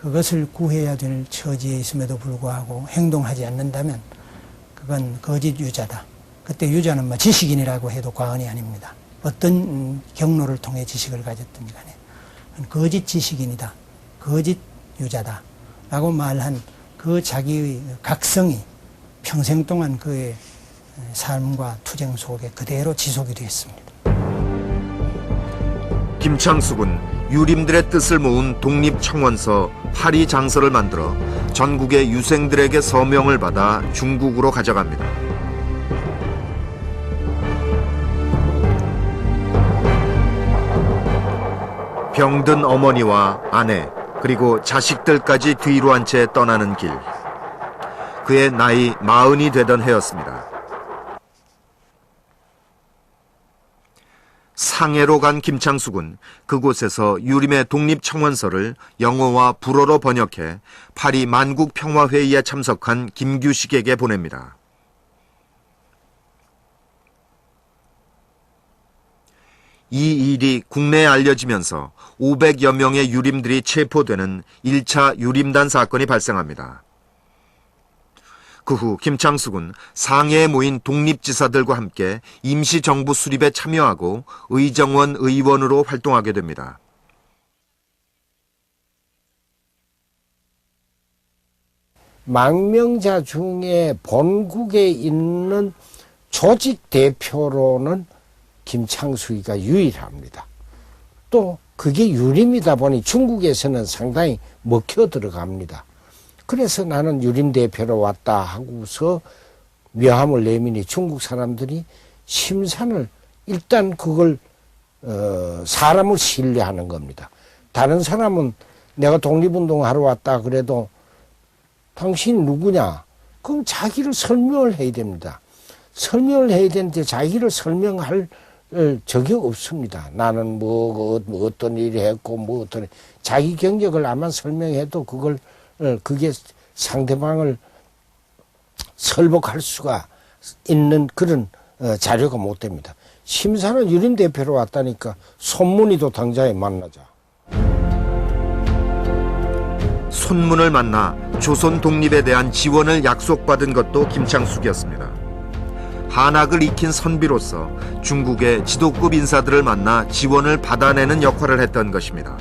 그것을 구해야 될 처지에 있음에도 불구하고 행동하지 않는다면 그건 거짓 유자다. 그때 유자는 뭐 지식인이라고 해도 과언이 아닙니다. 어떤 경로를 통해 지식을 가졌든지 간에 거짓 지식인이다. 거짓 유자다. 라고 말한 그 자기의 각성이 평생 동안 그의 삶과 투쟁 속에 그대로 지속이 됐습니다. 김창숙은 유림들의 뜻을 모은 독립청원서 파리장서를 만들어 전국의 유생들에게 서명을 받아 중국으로 가져갑니다. 병든 어머니와 아내 그리고 자식들까지 뒤로 한 채 떠나는 길. 그의 나이 40이 되던 해였습니다. 상해로 간 김창숙은 그곳에서 유림의 독립청원서를 영어와 불어로 번역해 파리 만국평화회의에 참석한 김규식에게 보냅니다. 이 일이 국내에 알려지면서 500여 명의 유림들이 체포되는 1차 유림단 사건이 발생합니다. 그 후 김창숙은 상해에 모인 독립지사들과 함께 임시정부 수립에 참여하고 의정원 의원으로 활동하게 됩니다. 망명자 중에 본국에 있는 조직 대표로는 김창숙이가 유일합니다. 또 그게 유림이다 보니 중국에서는 상당히 먹혀 들어갑니다. 그래서 나는 유림 대표로 왔다 하고서 명함을 내미니 중국 사람들이 심산을 일단 그걸 사람을 신뢰하는 겁니다. 다른 사람은 내가 독립운동하러 왔다 그래도 당신 누구냐? 그럼 자기를 설명을 해야 됩니다. 설명을 해야 되는데 자기를 설명할 적이 없습니다. 나는 뭐 어떤 일을 했고 뭐 어떤 자기 경력을 아마 설명해도 그게 상대방을 설복할 수가 있는 그런 자료가 못 됩니다. 심사는 유림 대표로 왔다니까 손문희도 당장에 만나자. 손문을 만나 조선 독립에 대한 지원을 약속받은 것도 김창숙이었습니다. 한학을 익힌 선비로서 중국의 지도급 인사들을 만나 지원을 받아내는 역할을 했던 것입니다.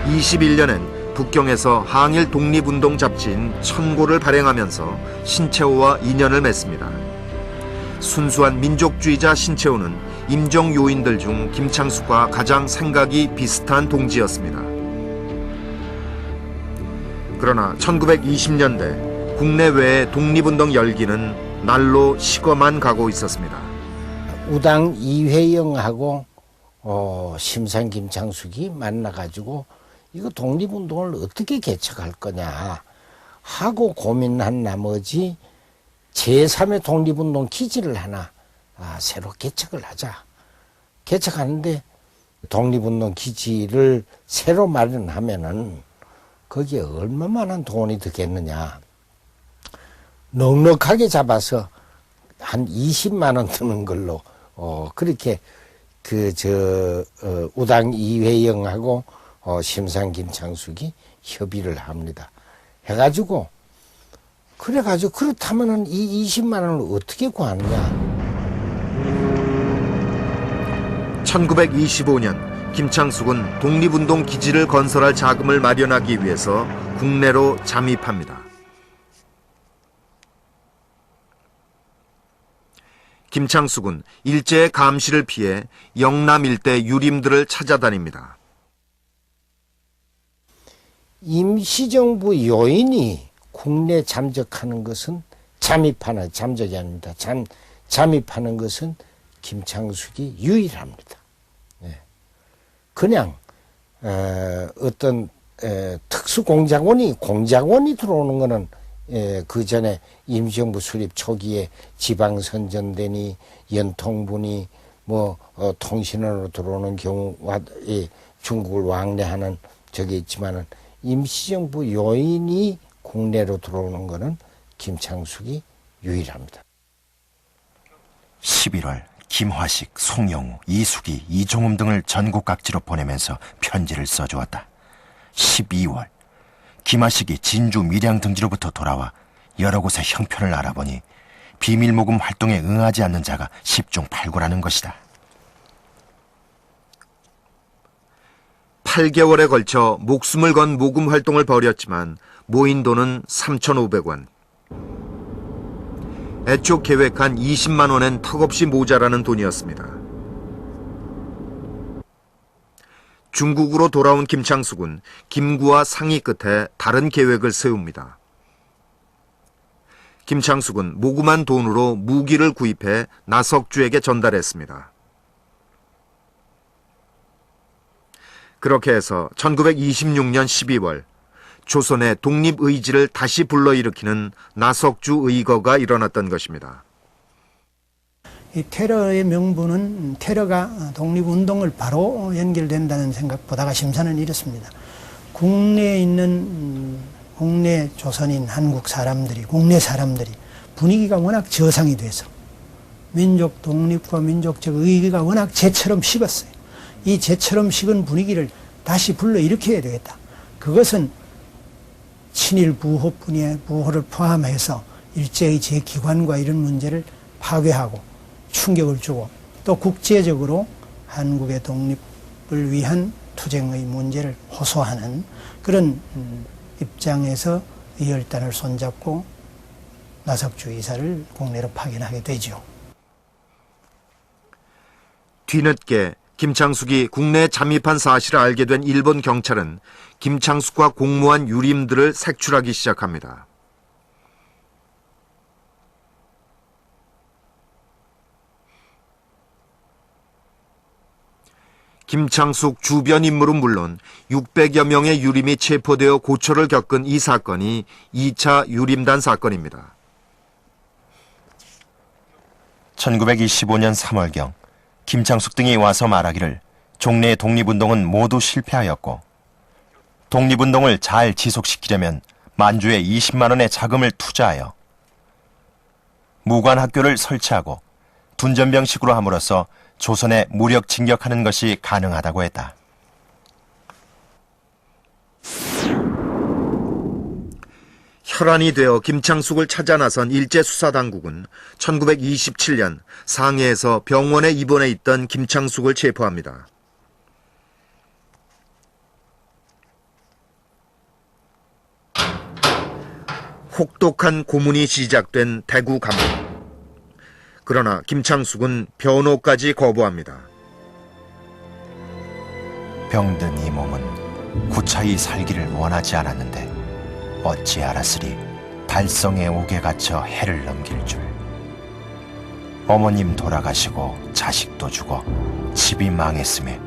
21년엔 북경에서 항일 독립운동 잡지인 천고를 발행하면서 신채호와 인연을 맺습니다. 순수한 민족주의자 신채호는 임종 요인들 중 김창숙과 가장 생각이 비슷한 동지였습니다. 그러나 1920년대 국내외의 독립운동 열기는 날로 식어만 가고 있었습니다. 우당 이회영하고 심상 김창숙이 만나가지고 이거 독립운동을 어떻게 개척할 거냐 하고 고민한 나머지 제3의 독립운동 기지를 하나 새로 개척을 하자. 개척하는데 독립운동 기지를 새로 마련하면은 거기에 얼마만한 돈이 들겠느냐. 넉넉하게 잡아서 한 20만 원 드는 걸로 그렇게 우당 이회영하고 심상 김창숙이 협의를 합니다. 해가지고 그렇다면은 이 20만 원을 어떻게 구하느냐. 1925년 김창숙은 독립운동 기지를 건설할 자금을 마련하기 위해서 국내로 잠입합니다. 김창숙은 일제의 감시를 피해 영남 일대 유림들을 찾아다닙니다. 임시정부 요인이 국내 잠적하는 것은 잠적이 아닙니다. 잠입하는 것은 김창숙이 유일합니다. 그냥 어떤 특수공작원이 들어오는 거는 그 전에 임시정부 수립 초기에 지방선전대니 연통분이 통신원으로 들어오는 경우와 중국을 왕래하는 적이 있지만은 임시정부 요인이 국내로 들어오는 거는 김창숙이 유일합니다. 11월 김화식, 송영우, 이숙이, 이종음 등을 전국 각지로 보내면서 편지를 써주었다. 12월, 김화식이 진주 밀양 등지로부터 돌아와 여러 곳의 형편을 알아보니 비밀 모금 활동에 응하지 않는 자가 10중 8구라는 것이다. 8개월에 걸쳐 목숨을 건 모금 활동을 벌였지만 모인 돈은 3,500원. 애초 계획한 20만 원엔 턱없이 모자라는 돈이었습니다. 중국으로 돌아온 김창숙은 김구와 상의 끝에 다른 계획을 세웁니다. 김창숙은 모금한 돈으로 무기를 구입해 나석주에게 전달했습니다. 그렇게 해서 1926년 12월 조선의 독립의지를 다시 불러일으키는 나석주 의거가 일어났던 것입니다. 이 테러의 명분은 테러가 독립운동을 바로 연결된다는 생각보다가 심사는 이렇습니다. 국내에 있는 국내 조선인 한국 사람들이 국내 사람들이 분위기가 워낙 저상이 돼서 민족 독립과 민족적 의기가 워낙 재처럼 식었어요. 이 재처럼 식은 분위기를 다시 불러일으켜야 되겠다. 그것은 친일 부호를 포함해서 일제의 제기관과 이런 문제를 파괴하고 충격을 주고 또 국제적으로 한국의 독립을 위한 투쟁의 문제를 호소하는 그런 입장에서 이 혈단을 손잡고 나석주 이사를 국내로 파견하게 되죠. 뒤늦게 김창숙이 국내에 잠입한 사실을 알게 된 일본 경찰은 김창숙과 공모한 유림들을 색출하기 시작합니다. 김창숙 주변 인물은 물론 600여 명의 유림이 체포되어 고초를 겪은 이 사건이 2차 유림단 사건입니다. 1925년 3월경 김창숙 등이 와서 말하기를 종래의 독립운동은 모두 실패하였고 독립운동을 잘 지속시키려면 만주에 20만 원의 자금을 투자하여 무관학교를 설치하고 둔전병식으로 함으로써 조선에 무력 진격하는 것이 가능하다고 했다. 혈안이 되어 김창숙을 찾아 나선 일제수사당국은 1927년 상해에서 병원에 입원해 있던 김창숙을 체포합니다. 혹독한 고문이 시작된 대구 감옥. 그러나 김창숙은 변호까지 거부합니다. 병든 이 몸은 구차히 살기를 원하지 않았는데 어찌 알았으리 달성의 옥에 갇혀 해를 넘길 줄. 어머님 돌아가시고 자식도 죽어 집이 망했음에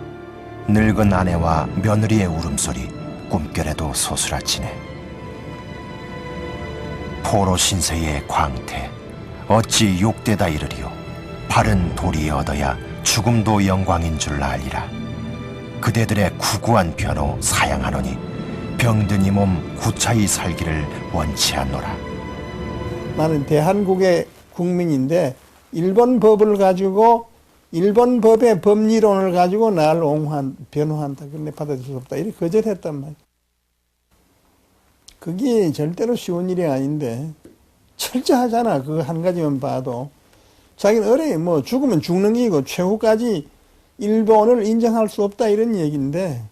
늙은 아내와 며느리의 울음소리 꿈결에도 소스라치네. 포로 신세의 광태 어찌 욕되다 이르리요. 바른 도리 얻어야 죽음도 영광인 줄 알리라. 그대들의 구구한 변호 사양하노니 병든 이 몸 구차히 살기를 원치 않노라. 나는 대한국의 국민인데 일본 법을 가지고 일본 법의 법리론을 가지고 나를 변호한다. 근데 받아들일 수 없다. 이렇게 거절했단 말이야. 그게 절대로 쉬운 일이 아닌데 철저하잖아. 그거 한 가지만 봐도. 자기는 어려요. 뭐 죽으면 죽는 게이고 최후까지 일본을 인정할 수 없다 이런 얘기인데